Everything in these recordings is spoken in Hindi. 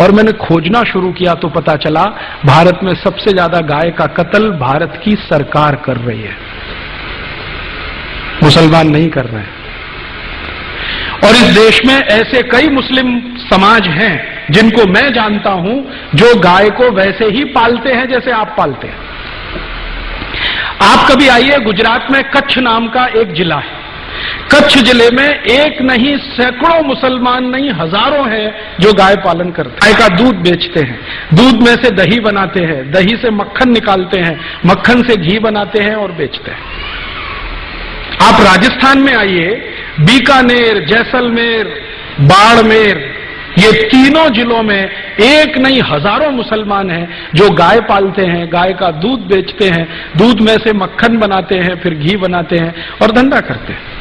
और मैंने खोजना शुरू किया तो पता चला भारत में सबसे ज्यादा गाय का कत्ल भारत की सरकार कर रही है, मुसलमान नहीं कर रहे हैं। और इस देश में ऐसे कई मुस्लिम समाज हैं जिनको मैं जानता हूं जो गाय को वैसे ही पालते हैं जैसे आप पालते हैं। आप कभी आइए, गुजरात में कच्छ नाम का एक जिला है। कच्छ जिले में एक नहीं सैकड़ों मुसलमान नहीं हजारों हैं जो गाय पालन करते हैं। गाय का दूध बेचते हैं, दूध में से दही बनाते हैं, दही से मक्खन निकालते हैं, मक्खन से घी बनाते हैं और बेचते हैं। आप राजस्थान में आइए, बीकानेर, जैसलमेर, बाड़मेर, ये तीनों जिलों में एक नहीं हजारों मुसलमान हैं जो गाय पालते हैं, गाय का दूध बेचते हैं, दूध में से मक्खन बनाते हैं, फिर घी बनाते हैं और धंधा करते हैं।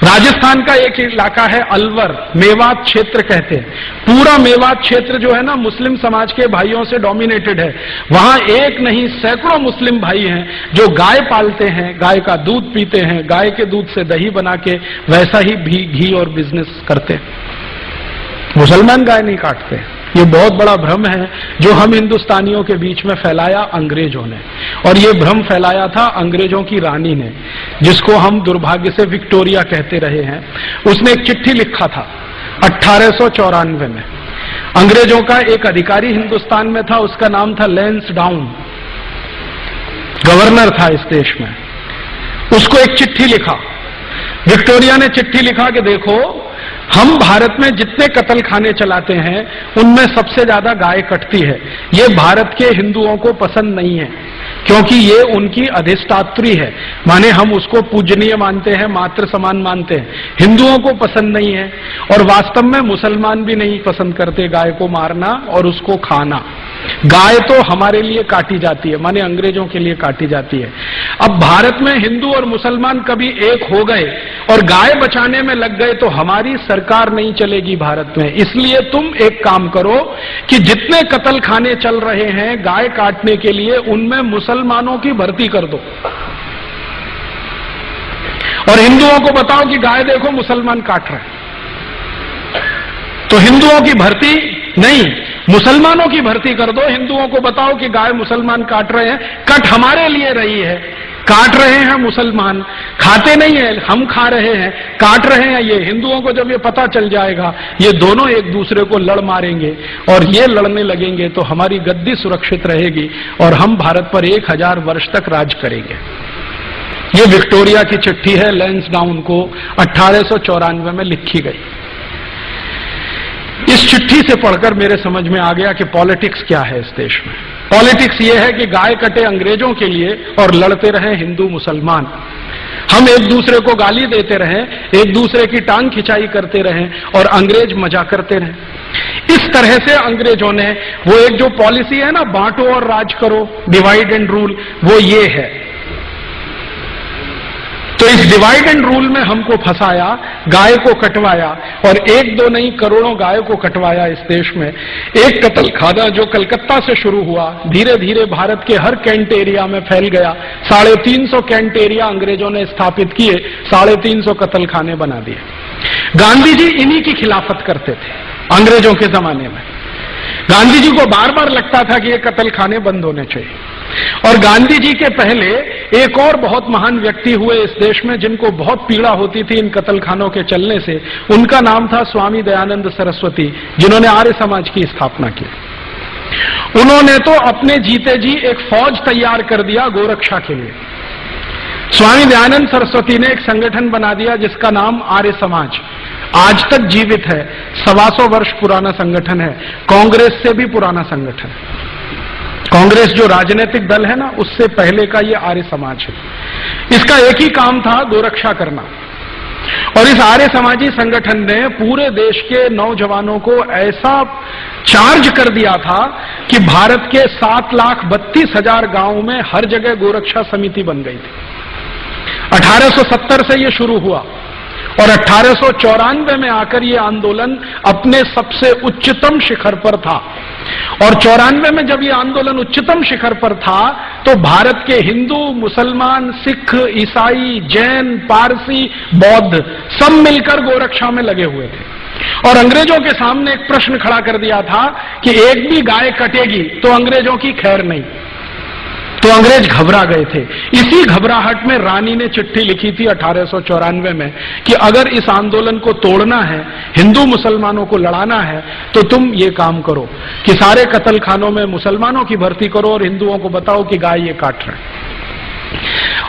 राजस्थान का एक इलाका है अलवर, मेवात क्षेत्र कहते हैं। पूरा मेवात क्षेत्र जो है ना मुस्लिम समाज के भाइयों से डोमिनेटेड है। वहां एक नहीं सैकड़ों मुस्लिम भाई हैं जो गाय पालते हैं, गाय का दूध पीते हैं, गाय के दूध से दही बना के वैसा ही घी और बिजनेस करते हैं। मुसलमान गाय नहीं काटते। ये बहुत बड़ा भ्रम है जो हम हिंदुस्तानियों के बीच में फैलाया अंग्रेजों ने, और ये भ्रम फैलाया था अंग्रेजों की रानी ने, जिसको हम दुर्भाग्य से विक्टोरिया कहते रहे हैं। उसने एक चिट्ठी लिखा था 1894 में। अंग्रेजों का एक अधिकारी हिंदुस्तान में था, उसका नाम था लैंसडाउन, गवर्नर था इस देश में। उसको एक चिट्ठी लिखा, विक्टोरिया ने चिट्ठी लिखा कि देखो, हम भारत में जितने कत्ल खाने चलाते हैं उनमें सबसे ज्यादा गाय कटती है। ये भारत के हिंदुओं को पसंद नहीं है क्योंकि ये उनकी अधिष्ठात्री है, माने हम उसको पूजनीय मानते हैं, मातृ समान मानते हैं। हिंदुओं को पसंद नहीं है और वास्तव में मुसलमान भी नहीं पसंद करते गाय को मारना और उसको खाना। गाय तो हमारे लिए काटी जाती है, माने अंग्रेजों के लिए काटी जाती है। अब भारत में हिंदू और मुसलमान कभी एक हो गए और गाय बचाने में लग गए तो हमारी सरकार नहीं चलेगी भारत में। इसलिए तुम एक काम करो कि जितने कत्ल खाने चल रहे हैं गाय काटने के लिए, उनमें मुसलमानों की भर्ती कर दो और हिंदुओं को बताओ कि गाय देखो मुसलमान काट रहे हैं। तो हिंदुओं की भर्ती नहीं, मुसलमानों की भर्ती कर दो। हिंदुओं को बताओ कि गाय मुसलमान काट रहे हैं, कट हमारे लिए रही है, काट रहे हैं मुसलमान, खाते नहीं है, हम खा रहे हैं, काट रहे हैं ये। हिंदुओं को जब ये पता चल जाएगा, ये दोनों एक दूसरे को लड़ मारेंगे और ये लड़ने लगेंगे तो हमारी गद्दी सुरक्षित रहेगी और हम भारत पर 1000 वर्ष तक राज करेंगे। ये विक्टोरिया की चिट्ठी है, लैंसडाउन को 1894 में लिखी गई। इस चिट्ठी से पढ़कर मेरे समझ में आ गया कि पॉलिटिक्स क्या है इस देश में। पॉलिटिक्स ये है कि गाय कटे अंग्रेजों के लिए और लड़ते रहे हिंदू मुसलमान। हम एक दूसरे को गाली देते रहें, एक दूसरे की टांग खिंचाई करते रहें और अंग्रेज मजा करते रहें। इस तरह से अंग्रेजों ने वो एक जो पॉलिसी है ना, बांटो और राज करो, डिवाइड एंड रूल, वो ये है। तो इस डिवाइड एंड रूल में हमको फंसाया, गाय को कटवाया और एक दो नहीं करोड़ों गाय को कटवाया इस देश में। एक कत्ल खाना जो कलकत्ता से शुरू हुआ, धीरे धीरे भारत के हर कैंट एरिया में फैल गया। 350 कैंट एरिया अंग्रेजों ने स्थापित किए, 350 कत्ल खाने बना दिए। गांधी जी इन्हीं की खिलाफत करते थे अंग्रेजों के जमाने में। गांधी जी को बार बार लगता था कि ये कत्ल खाने बंद होने चाहिए। और गांधी जी के पहले एक और बहुत महान व्यक्ति हुए इस देश में जिनको बहुत पीड़ा होती थी इन कत्ल खानों के चलने से। उनका नाम था स्वामी दयानंद सरस्वती, जिन्होंने आर्य समाज की स्थापना की। उन्होंने तो अपने जीते जी एक फौज तैयार कर दिया गोरक्षा के लिए। स्वामी दयानंद सरस्वती ने एक संगठन बना दिया जिसका नाम आर्य समाज, आज तक जीवित है। 125 वर्ष पुराना संगठन है, कांग्रेस से भी पुराना संगठन। कांग्रेस जो राजनीतिक दल है ना, उससे पहले का ये आर्य समाज है। इसका एक ही काम था, गोरक्षा करना। और इस आर्य समाजी संगठन ने पूरे देश के नौजवानों को ऐसा चार्ज कर दिया था कि भारत के 7,32,000 गांवों में हर जगह गोरक्षा समिति बन गई थी। 1870 से ये शुरू हुआ और 1894 में आकर ये आंदोलन अपने सबसे उच्चतम शिखर पर था। और 94 में जब ये आंदोलन उच्चतम शिखर पर था तो भारत के हिंदू, मुसलमान, सिख, ईसाई, जैन, पारसी, बौद्ध सब मिलकर गोरक्षा में लगे हुए थे। और अंग्रेजों के सामने एक प्रश्न खड़ा कर दिया था कि एक भी गाय कटेगी तो अंग्रेजों की खैर नहीं। तो अंग्रेज घबरा गए थे। इसी घबराहट में रानी ने चिट्ठी लिखी थी 1894 में कि अगर इस आंदोलन को तोड़ना है, हिंदू मुसलमानों को लड़ाना है, तो तुम ये काम करो कि सारे कत्ल खानों में मुसलमानों की भर्ती करो और हिंदुओं को बताओ कि गाय ये काट रहे हैं।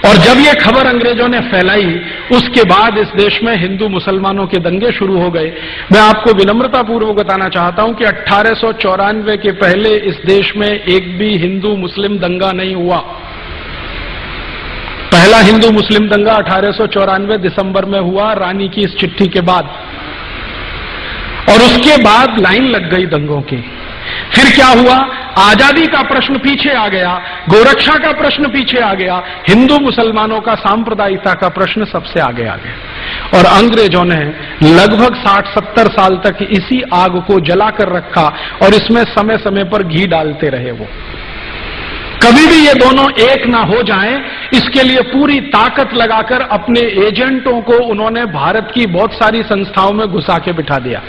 और जब ये खबर अंग्रेजों ने फैलाई, उसके बाद इस देश में हिंदू मुसलमानों के दंगे शुरू हो गए। मैं आपको विनम्रता पूर्वक बताना चाहता हूं कि 1894 के पहले इस देश में एक भी हिंदू मुस्लिम दंगा नहीं हुआ। पहला हिंदू मुस्लिम दंगा 1894 दिसंबर में हुआ, रानी की इस चिट्ठी के बाद, और उसके बाद लाइन लग गई दंगों की। फिर क्या हुआ? आजादी का प्रश्न पीछे आ गया, गोरक्षा का प्रश्न पीछे आ गया, हिंदू मुसलमानों का सांप्रदायिकता का प्रश्न सबसे आगे आ गया। और अंग्रेजों ने लगभग 60-70 साल तक इसी आग को जलाकर रखा और इसमें समय समय पर घी डालते रहे। वो कभी भी ये दोनों एक ना हो जाएं, इसके लिए पूरी ताकत लगाकर अपने एजेंटों को उन्होंने भारत की बहुत सारी संस्थाओं में घुसा के बिठा दिया।